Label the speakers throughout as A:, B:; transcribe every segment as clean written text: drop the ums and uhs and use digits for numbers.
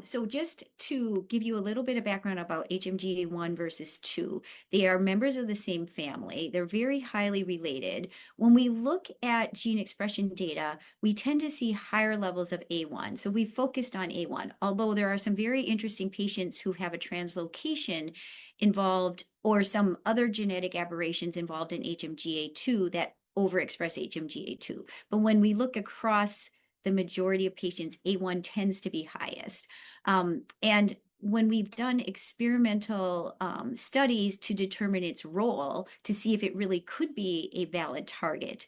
A: So just to give you a little bit of background about HMGA1 versus 2, they are members of the same family. They're very highly related. When we look at gene expression data, we tend to see higher levels of A1. So we focused on A1, although there are some very interesting patients who have a translocation involved or some other genetic aberrations involved in HMGA2 that overexpress HMGA2. But when we look across the majority of patients, A1 tends to be highest. And when we've done experimental studies to determine its role to see if it really could be a valid target,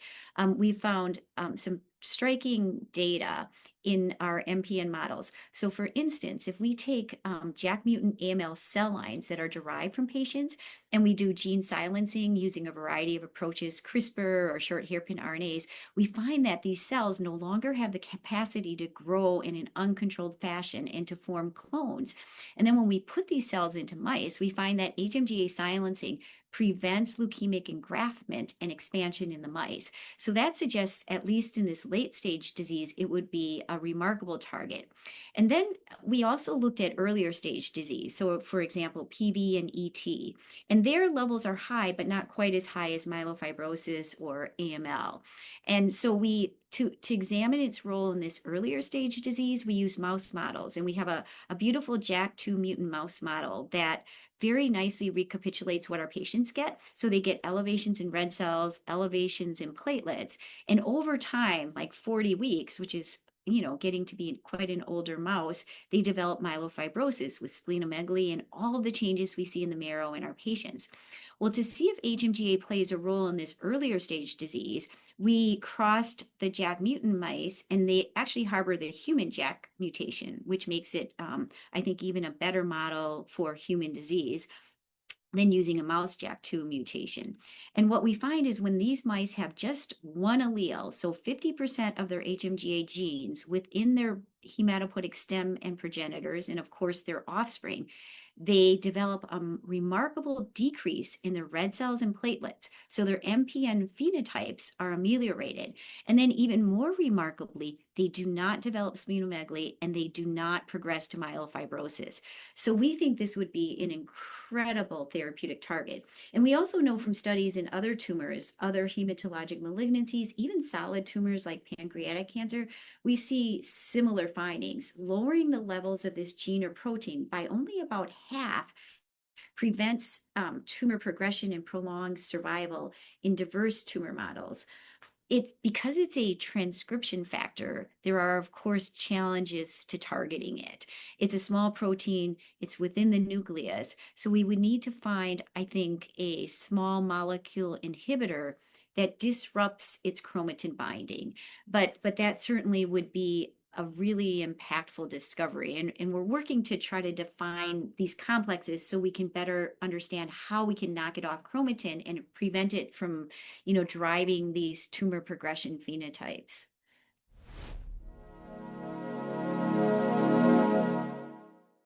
A: we found some striking data in our MPN models. So for instance, if we take JAK mutant AML cell lines that are derived from patients and we do gene silencing using a variety of approaches, CRISPR or short hairpin RNAs, we find that these cells no longer have the capacity to grow in an uncontrolled fashion and to form clones. And then when we put these cells into mice, we find that HMGA silencing prevents leukemic engraftment and expansion in the mice. So that suggests, at least in this late stage disease, it would be a remarkable target. And then we also looked at earlier stage disease. So for example, PV and ET, and their levels are high, but not quite as high as myelofibrosis or AML. And so to examine its role in this earlier stage disease, we use mouse models, and we have a beautiful JAK2 mutant mouse model that very nicely recapitulates what our patients get. So they get elevations in red cells, elevations in platelets, and over time, like 40 weeks, which is getting to be quite an older mouse, they develop myelofibrosis with splenomegaly and all of the changes we see in the marrow in our patients. Well, to see if HMGA plays a role in this earlier stage disease, we crossed the JAK mutant mice, and they actually harbor the human JAK mutation, which makes it, I think, even a better model for human disease than using a mouse JAK2 mutation. And what we find is when these mice have just one allele, so 50% of their HMGA genes within their hematopoietic stem and progenitors, and of course their offspring, they develop a remarkable decrease in their red cells and platelets. So their MPN phenotypes are ameliorated. And then even more remarkably, they do not develop splenomegaly and they do not progress to myelofibrosis. So we think this would be an incredible therapeutic target. And we also know from studies in other tumors, other hematologic malignancies, even solid tumors like pancreatic cancer, we see similar findings. Lowering the levels of this gene or protein by only about half prevents tumor progression and prolongs survival in diverse tumor models. It's because it's a transcription factor, there are, of course, challenges to targeting it. It's a small protein, it's within the nucleus. So we would need to find, I think, a small molecule inhibitor that disrupts its chromatin binding. But that certainly would be a really impactful discovery. And we're working to try to define these complexes so we can better understand how we can knock it off chromatin and prevent it from, driving these tumor progression phenotypes.